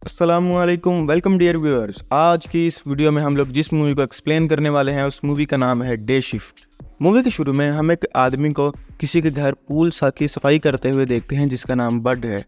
अस्सलामुअलैकुम, welcome dear viewers. आज की इस वीडियो में हम लोग जिस मूवी को एक्सप्लेन करने वाले हैं उस मूवी का नाम है डे शिफ्ट। मूवी के शुरू में हम एक आदमी को किसी के घर पूल की सफाई करते हुए देखते हैं जिसका नाम बड है।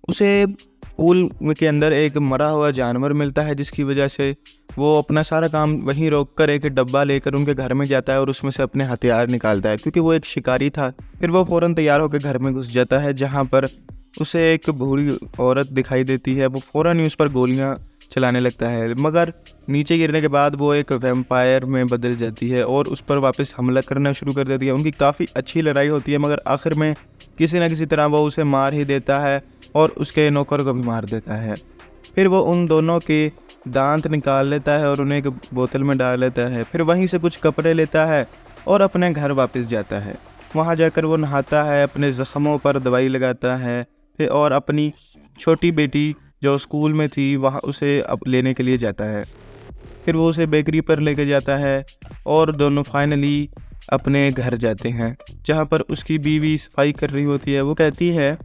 उसे पूल के अंदर एक मरा हुआ जानवर मिलता है जिसकी वजह से वो अपना सारा काम वहीं रोक कर एक डब्बा लेकर उनके घर में जाता है और उसमें से अपने हथियार निकालता है क्योंकि वो एक शिकारी था। फिर वो फ़ौरन तैयार होकर घर में घुस जाता है जहाँ पर उसे एक बूढ़ी औरत दिखाई देती है। वो फ़ौरन ही उस पर गोलियां चलाने लगता है, मगर नीचे गिरने के बाद वो एक वैम्पायर में बदल जाती है और उस पर वापस हमला करना शुरू कर देती है। उनकी काफ़ी अच्छी लड़ाई होती है, मगर आखिर में किसी न किसी तरह वो उसे मार ही देता है और उसके नौकर को भी मार देता है। फिर वो उन दोनों के दांत निकाल लेता है और उन्हें एक बोतल में डाल लेता है। फिर वहीं से कुछ कपड़े लेता है और अपने घर वापस जाता है। वहाँ जाकर वो नहाता है, अपने ज़ख्मों पर दवाई लगाता है फिर और अपनी छोटी बेटी जो स्कूल में थी वहाँ उसे अब लेने के लिए जाता है। फिर वो उसे बेकरी पर लेके जाता है और दोनों फाइनली अपने घर जाते हैं जहाँ पर उसकी बीवी सफाई कर रही होती है। वो कहती है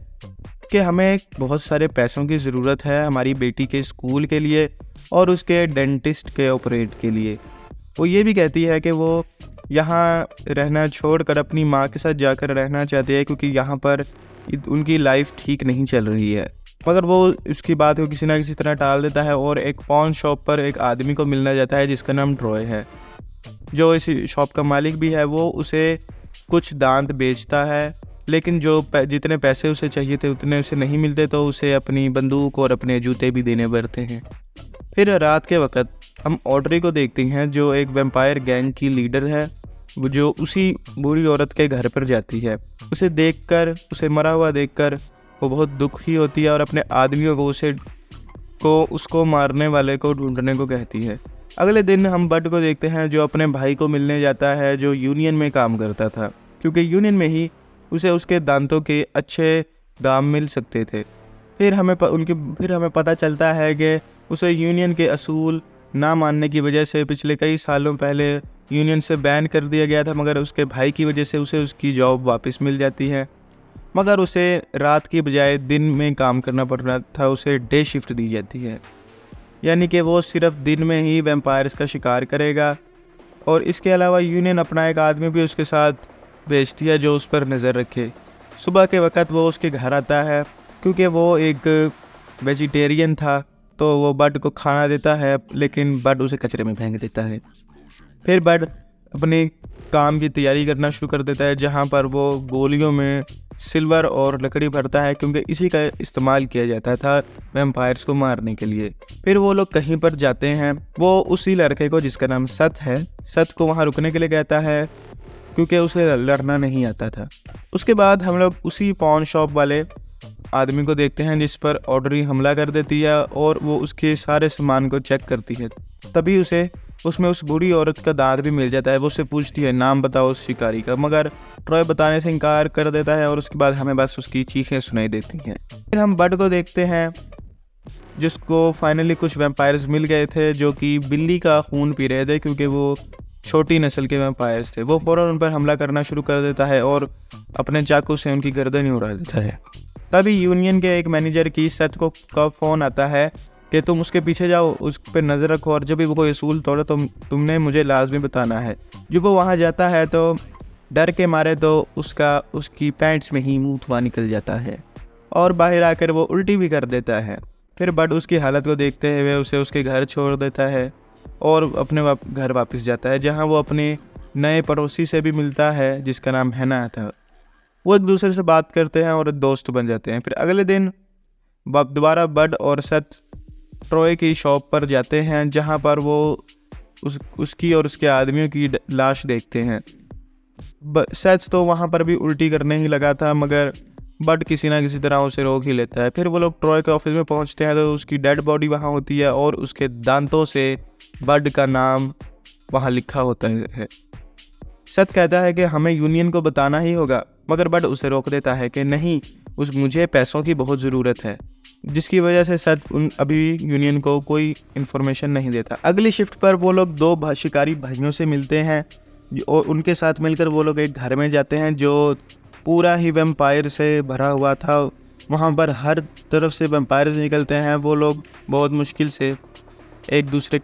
कि हमें बहुत सारे पैसों की ज़रूरत है हमारी बेटी के स्कूल के लिए और उसके डेंटिस्ट के ऑपरेट के लिए। वो ये भी कहती है कि वो यहाँ रहना छोड़कर अपनी माँ के साथ जाकर रहना चाहती है क्योंकि यहाँ पर उनकी लाइफ ठीक नहीं चल रही है। मगर वो उसकी बात को किसी ना किसी तरह टाल देता है और एक पॉन शॉप पर एक आदमी को मिलना जाता है जिसका नाम ट्रॉय है, जो इस शॉप का मालिक भी है। वो उसे कुछ दांत बेचता है, लेकिन जितने पैसे उसे चाहिए थे उतने उसे नहीं मिलते, तो उसे अपनी बंदूक और अपने जूते भी देने पड़ते हैं। फिर रात के वक्त हम ऑड्री को देखते हैं जो एक वैम्पायर गैंग की लीडर है, वो जो उसी बूढ़ी औरत के घर पर जाती है। उसे देखकर, उसे मरा हुआ देखकर वो बहुत दुखी होती है और अपने आदमियों को उसको मारने वाले को ढूंढने को कहती है। अगले दिन हम बड को देखते हैं जो अपने भाई को मिलने जाता है जो यूनियन में काम करता था, क्योंकि यूनियन में ही उसे उसके दांतों के अच्छे दाम मिल सकते थे। फिर हमें पता चलता है कि उसे यूनियन के असूल ना मानने की वजह से पिछले कई सालों पहले यूनियन से बैन कर दिया गया था, मगर उसके भाई की वजह से उसे उसकी जॉब वापस मिल जाती है। मगर उसे रात की बजाय दिन में काम करना पड़ रहा था, उसे डे शिफ्ट दी जाती है, यानी कि वो सिर्फ दिन में ही वैम्पायर्स का शिकार करेगा। और इसके अलावा यूनियन अपना एक आदमी भी उसके साथ भेजती है जो उस पर नज़र रखे। सुबह के वक्त वो उसके घर आता है क्योंकि वो एक वेजिटेरियन था, तो वो बड को खाना देता है, लेकिन बड उसे कचरे में फेंक देता है। फिर बड अपने काम की तैयारी करना शुरू कर देता है जहाँ पर वो गोलियों में सिल्वर और लकड़ी भरता है क्योंकि इसी का इस्तेमाल किया जाता था वैम्पायर्स को मारने के लिए। फिर वो लोग कहीं पर जाते हैं, वो उसी लड़के को जिसका नाम सत है, सत को वहाँ रुकने के लिए कहता है क्योंकि उसे लड़ना नहीं आता था। उसके बाद हम लोग उसी पॉन शॉप वाले आदमी को देखते हैं जिस पर ऑड्री हमला कर देती है और वो उसके सारे सामान को चेक करती है। तभी उसमें उस बूढ़ी औरत का दांत भी मिल जाता है। वो उससे पूछती है नाम बताओ उस शिकारी का, मगर ट्रॉय बताने से इनकार कर देता है और उसके बाद हमें बस उसकी चीखें सुनाई देती हैं। फिर हम बड को देखते हैं जिसको फाइनली कुछ वैम्पायर्स मिल गए थे जो कि बिल्ली का खून पी रहे थे क्योंकि वो छोटी नस्ल के वैम्पायर्स थे। वो फ़ौरन उन पर हमला करना शुरू कर देता है और अपने चाकू से उनकी गर्दन ही उड़ा देता है। तभी यूनियन के एक मैनेजर की सत को का फ़ोन आता है कि तुम उसके पीछे जाओ, उस पर नज़र रखो और जब भी वो कोई असूल तोड़े तो तुमने मुझे लाजमी बताना है। जब वो वहाँ जाता है तो डर के मारे तो उसकी पैंट्स में ही मुँह धुआं निकल जाता है और बाहर आकर वो उल्टी भी कर देता है। फिर बड उसकी हालत को देखते हुए उसे उसके घर छोड़ देता है और अपने घर वापस जाता है जहाँ वो अपने नए पड़ोसी से भी मिलता है जिसका नाम हैना था। वो एक दूसरे से बात करते हैं और दोस्त बन जाते हैं। फिर अगले दिन दोबारा बड और सत ट्रॉय की शॉप पर जाते हैं जहां पर वो उसकी और उसके आदमियों की लाश देखते हैं। सच तो वहां पर भी उल्टी करने ही लगा था, मगर बड किसी ना किसी तरह उसे रोक ही लेता है। फिर वो लोग ट्रॉय के ऑफिस में पहुंचते हैं तो उसकी डेड बॉडी वहां होती है और उसके दांतों से बड का नाम वहां लिखा होता है। सत कहता है कि हमें यूनियन को बताना ही होगा, मगर बड उसे रोक देता है कि नहीं, मुझे पैसों की बहुत ज़रूरत है, जिसकी वजह से सत अभी यूनियन को कोई इन्फॉर्मेशन नहीं देता। अगली शिफ्ट पर वो लोग दो शिकारी भाइयों से मिलते हैं और उनके साथ मिलकर वो लोग एक घर में जाते हैं जो पूरा ही वैम्पायर से भरा हुआ था। वहाँ पर हर तरफ से वैम्पायर्स निकलते हैं। वो लोग बहुत मुश्किल से एक दूसरे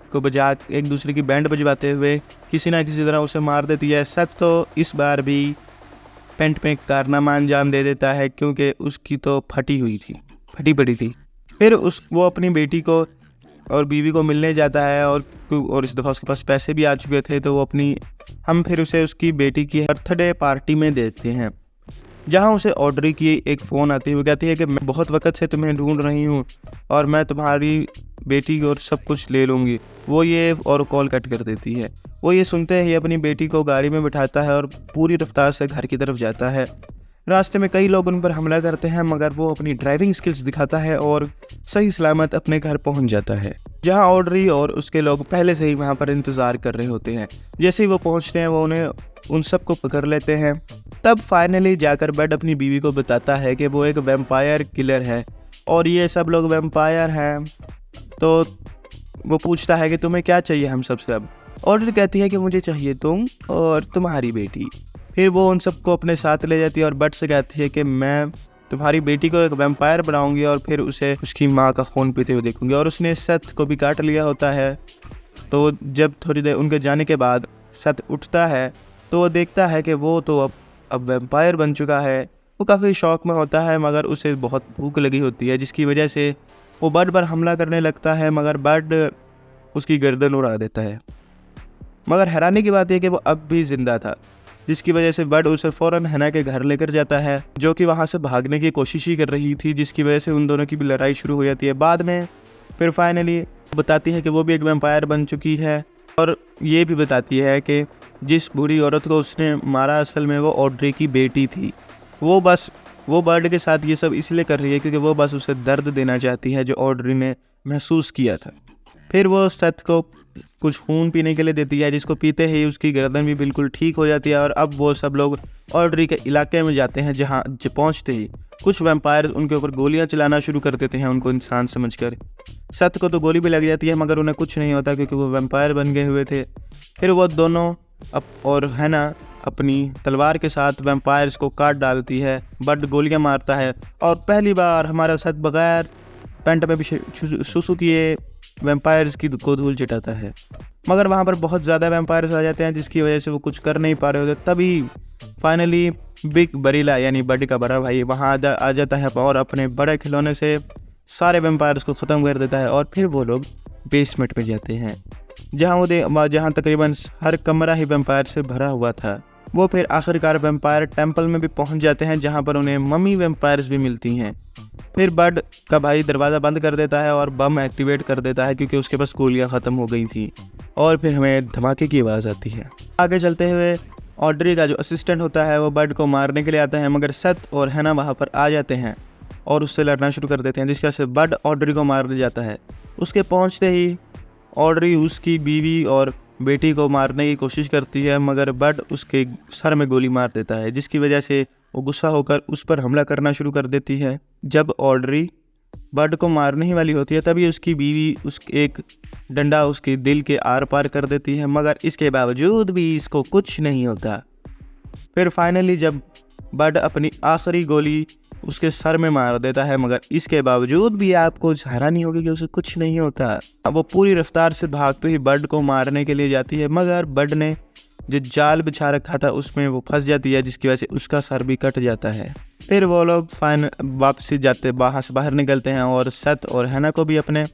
की बैंड बजवाते हुए किसी ना किसी तरह उसे मार देती है। सत तो इस बार भी पेंट में कारनामा अंजाम दे देता है, क्योंकि उसकी तो फटी पड़ी थी। फिर वो अपनी बेटी को और बीवी को मिलने जाता है, और इस दफ़ा उसके पास पैसे भी आ चुके थे, तो हम फिर उसे उसकी बेटी की बर्थडे पार्टी में देते हैं, जहां उसे ऑड्री की एक फ़ोन आती है। वो कहती है कि मैं बहुत वक्त से तुम्हें ढूंढ रही हूँ और मैं तुम्हारी बेटी और सब कुछ ले लूँगी। वो ये और कॉल कट कर देती है। वो ये सुनते ही अपनी बेटी को गाड़ी में बिठाता है और पूरी रफ्तार से घर की तरफ जाता है। रास्ते में कई लोग उन पर हमला करते हैं, मगर वो अपनी ड्राइविंग स्किल्स दिखाता है और सही सलामत अपने घर पहुंच जाता है, जहां ऑड्री और उसके लोग पहले से ही वहां पर इंतज़ार कर रहे होते हैं। जैसे ही वो पहुंचते हैं, वो उन सबको पकड़ लेते हैं। तब फाइनली जाकर बड अपनी बीवी को बताता है कि वो एक वैम्पायर किलर है और ये सब लोग वैम्पायर हैं। तो वो पूछता है कि तुम्हें क्या चाहिए हम सबसे। अब ऑड्री कहती है कि मुझे चाहिए तुम और तुम्हारी बेटी। फिर वो उन सबको अपने साथ ले जाती है और बट से कहती है कि मैं तुम्हारी बेटी को एक वैम्पायर बनाऊंगी और फिर उसे उसकी माँ का खून पीते हुए देखूंगी। और उसने सत को भी काट लिया होता है। तो जब थोड़ी देर उनके जाने के बाद सत उठता है, तो वो देखता है कि वो तो अब वैम्पायर बन चुका है। वो काफ़ी शौक में होता है, मगर उसे बहुत भूख लगी होती है, जिसकी वजह से वो बड पर हमला करने लगता है, मगर बड उसकी गर्दन उड़ा देता है। मगर हैरानी की बात यह कि वो अब भी जिंदा था, जिसकी वजह से बड उसे फ़ौरन हैना के घर लेकर जाता है, जो कि वहाँ से भागने की कोशिश ही कर रही थी, जिसकी वजह से उन दोनों की भी लड़ाई शुरू हो जाती है। बाद में फिर फाइनली बताती है कि वो भी एक वैम्पायर बन चुकी है, और ये भी बताती है कि जिस बूढ़ी औरत को उसने मारा असल में वो ऑड्री की बेटी थी। वो बर्ड के साथ ये सब इसलिए कर रही है क्योंकि वो बस उसे दर्द देना चाहती है जो ऑड्री ने महसूस किया था। फिर वो सत को कुछ खून पीने के लिए देती है, जिसको पीते ही उसकी गर्दन भी बिल्कुल ठीक हो जाती है। और अब वो सब लोग ऑड्री के इलाके में जाते हैं, जहाँ पहुँचते ही कुछ वैम्पायर्स उनके ऊपर गोलियां चलाना शुरू कर देते हैं, उनको इंसान समझकर। सत को तो गोली भी लग जाती है, मगर उन्हें कुछ नहीं होता क्योंकि वो वैम्पायर बन गए हुए थे। फिर वो दोनों और हैना अपनी तलवार के साथ वैम्पायर्स को काट डालती है। बड गोलियां मारता है और पहली बार हमारा सत बगैर पेंट में भी सुसु किए वैम्पायर्स की को धूल चिटाता है। मगर वहाँ पर बहुत ज़्यादा वैम्पायर्स आ जाते हैं, जिसकी वजह से वो कुछ कर नहीं पा रहे होते। तभी फाइनली बिग बरीला यानी बड का बड़ा भाई वहाँ आ जाता है और अपने बड़े खिलौने से सारे वैम्पायर्स को ख़त्म कर देता है। और फिर वो लोग बेसमेंट में जाते हैं, जहाँ तकरीबन हर कमरा ही वैम्पायर से भरा हुआ था। वो फिर आखिरकार वैम्पायर टेंपल में भी पहुंच जाते हैं, जहां पर उन्हें मम्मी वैम्पायर्स भी मिलती हैं। फिर बड का भाई दरवाज़ा बंद कर देता है और बम एक्टिवेट कर देता है, क्योंकि उसके पास गोलियां ख़त्म हो गई थी। और फिर हमें धमाके की आवाज़ आती है। आगे चलते हुए ऑड्री का जो असिस्टेंट होता है वो बड को मारने के लिए आता है, मगर सत और हैना वहाँ पर आ जाते हैं और उससे लड़ना शुरू कर देते हैं, जिसकी वजह से बड ऑड्री को मार दिया जाता है। उसके पहुँचते ही ऑड्री उसकी बीवी और बेटी को मारने की कोशिश करती है, मगर बड उसके सर में गोली मार देता है, जिसकी वजह से वो गुस्सा होकर उस पर हमला करना शुरू कर देती है। जब ऑड्री बड को मारने ही वाली होती है, तभी उसकी बीवी एक डंडा उसके दिल के आर पार कर देती है, मगर इसके बावजूद भी इसको कुछ नहीं होता। फिर फाइनली जब बड अपनी आखिरी गोली उसके सर में मार देता है, मगर इसके बावजूद भी आपको हैरानी होगी कि उसे कुछ नहीं होता। अब वो पूरी रफ्तार से भागते ही बड को मारने के लिए जाती है, मगर बड ने जो जाल बिछा रखा था उसमें वो फंस जाती है, जिसकी वजह से उसका सर भी कट जाता है। फिर वो लोग वापसी जाते वहाँ से बाहर निकलते हैं और सत और हैना को भी अपनी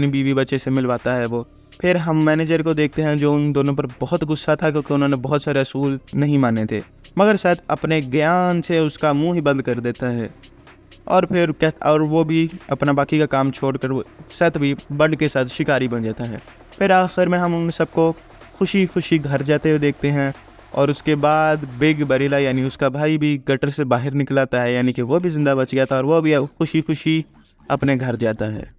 बीवी बच्चे से मिलवाता है वो। फिर हम मैनेजर को देखते हैं, जो उन दोनों पर बहुत गुस्सा था क्योंकि उन्होंने बहुत सारे असूल नहीं माने थे, मगर सत अपने ज्ञान से उसका मुंह ही बंद कर देता है। और वो भी अपना बाकी का काम छोड़कर सत भी बड के साथ शिकारी बन जाता है। फिर आखिर में हम उन सबको खुशी खुशी घर जाते हुए देखते हैं, और उसके बाद बिग बरीला यानी उसका भाई भी गटर से बाहर निकलाता है, यानी कि वो भी जिंदा बच गया था, और वो भी खुशी खुशी अपने घर जाता है।